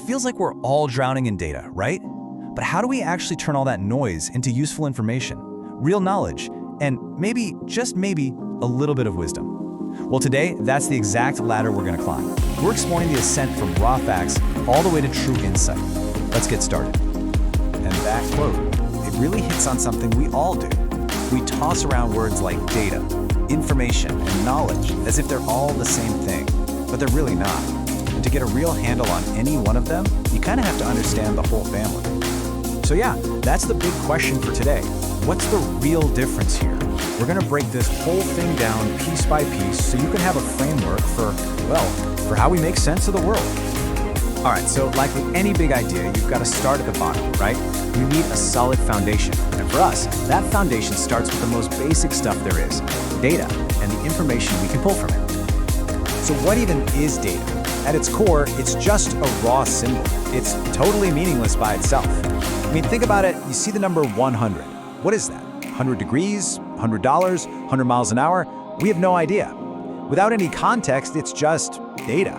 feels like we're all drowning in data, right? But how do we actually turn all that noise into useful information, real knowledge, and maybe, just maybe, a little bit of wisdom? Well, today, that's the exact ladder we're going to climb. We're exploring the ascent from raw facts all the way to true insight. Let's get started. And that quote, it really hits on something we all do. We toss around words like data, information, and knowledge as if they're all the same thing, but they're really not. And to get a real handle on any one of them, you kind of have to understand the whole family. So yeah, that's the big question for today. What's the real difference here? We're going to break this whole thing down piece by piece so you can have a framework for how we make sense of the world. All right, so like with any big idea, you've got to start at the bottom, right? You need a solid foundation. And for us, that foundation starts with the most basic stuff there is, data, and the information we can pull from it. So what even is data? At its core, it's just a raw symbol. It's totally meaningless by itself. I mean, think about it. You see the number 100. What is that? 100 degrees, $100, 100 miles an hour? We have no idea. Without any context, it's just data.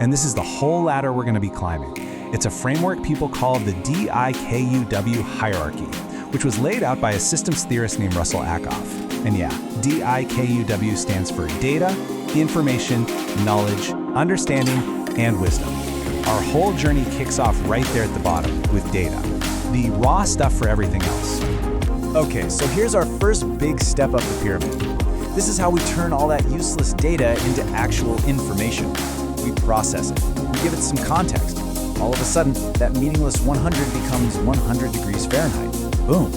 And this is the whole ladder we're going to be climbing. It's a framework people call the DIKUW hierarchy, which was laid out by a systems theorist named Russell Ackoff. And yeah, DIKUW stands for data, information, knowledge, understanding, and wisdom. Our whole journey kicks off right there at the bottom with data, the raw stuff for everything else. Okay, so here's our first big step up the pyramid. This is how we turn all that useless data into actual information. We process it, we give it some context. All of a sudden, that meaningless 100 becomes 100 degrees Fahrenheit. Boom,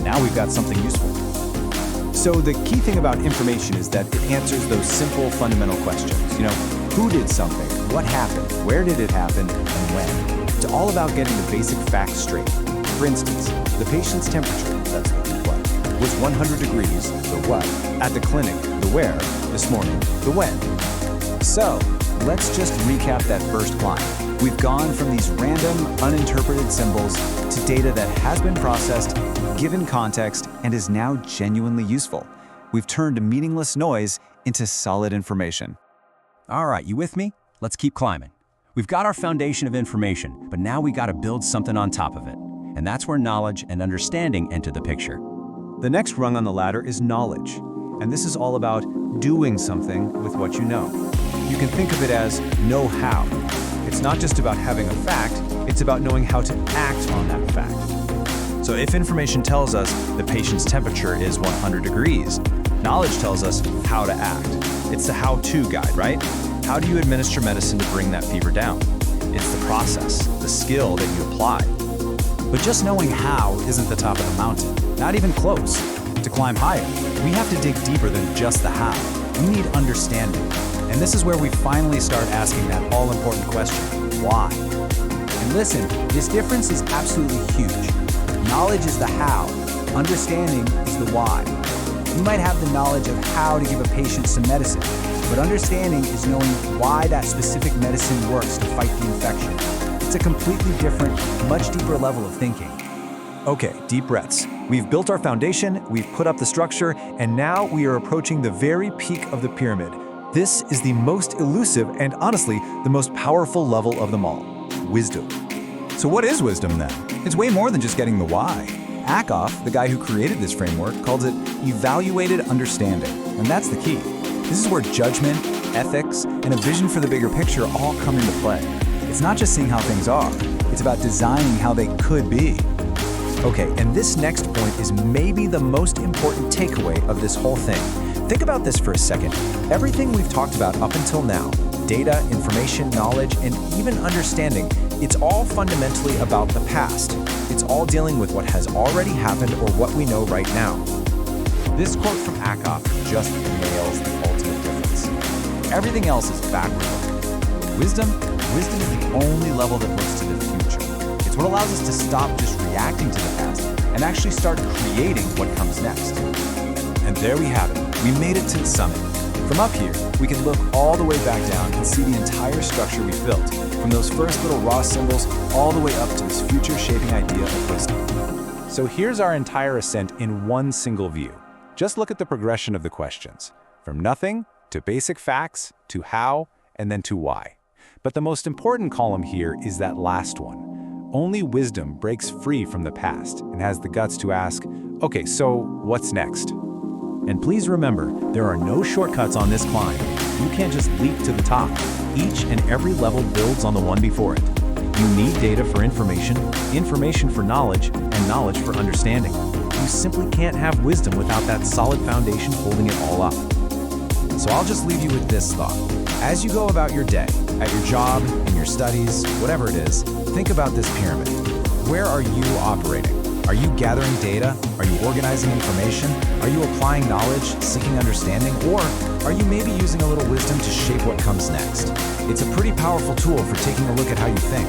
now we've got something useful. So the key thing about information is that it answers those simple fundamental questions. Who did something, what happened, where did it happen, and when? It's all about getting the basic facts straight. For instance, the patient's temperature, that's the what, was 100 degrees, the what, at the clinic, the where, this morning, the when. So, let's just recap that first climb. We've gone from these random, uninterpreted symbols to data that has been processed, given context, and is now genuinely useful. We've turned meaningless noise into solid information. All right, you with me? Let's keep climbing. We've got our foundation of information, but now we got to build something on top of it. And that's where knowledge and understanding enter the picture. The next rung on the ladder is knowledge. And this is all about doing something with what you know. You can think of it as know-how. It's not just about having a fact, it's about knowing how to act on that fact. So if information tells us the patient's temperature is 100 degrees, knowledge tells us how to act. It's the how-to guide, right? How do you administer medicine to bring that fever down? It's the process, the skill that you apply. But just knowing how isn't the top of the mountain, not even close. To climb higher, we have to dig deeper than just the how. We need understanding. And this is where we finally start asking that all-important question, why? And listen, this difference is absolutely huge. Knowledge is the how, understanding is the why. You might have the knowledge of how to give a patient some medicine, but understanding is knowing why that specific medicine works to fight the infection. It's a completely different, much deeper level of thinking. Okay, deep breaths. We've built our foundation, we've put up the structure, and now we are approaching the very peak of the pyramid. This is the most elusive and honestly, the most powerful level of them all, wisdom. So what is wisdom then? It's way more than just getting the why. Ackoff, the guy who created this framework, calls it evaluated understanding, and that's the key. This is where judgment, ethics, and a vision for the bigger picture all come into play. It's not just seeing how things are, it's about designing how they could be. Okay, and this next point is maybe the most important takeaway of this whole thing. Think about this for a second. Everything we've talked about up until now, data, information, knowledge, and even understanding, it's all fundamentally about the past. It's all dealing with what has already happened or what we know right now. This quote from Ackoff just nails the ultimate difference. Everything else is backward-looking. Wisdom is the only level that looks to the future. It's what allows us to stop just reacting to the past and actually start creating what comes next. And there we have it. We made it to the summit. From up here, we can look all the way back down and see the entire structure we built, from those first little raw symbols all the way up to this future-shaping idea of wisdom. So here's our entire ascent in one single view. Just look at the progression of the questions, from nothing to basic facts to how and then to why. But the most important column here is that last one. Only wisdom breaks free from the past and has the guts to ask, okay, so what's next? And please remember, there are no shortcuts on this climb. You can't just leap to the top. Each and every level builds on the one before it. You need data for information, information for knowledge, and knowledge for understanding. You simply can't have wisdom without that solid foundation holding it all up. So I'll just leave you with this thought. As you go about your day, at your job, in your studies, whatever it is, think about this pyramid. Where are you operating? Are you gathering data? Are you organizing information? Are you applying knowledge, seeking understanding? Or are you maybe using a little wisdom to shape what comes next? It's a pretty powerful tool for taking a look at how you think.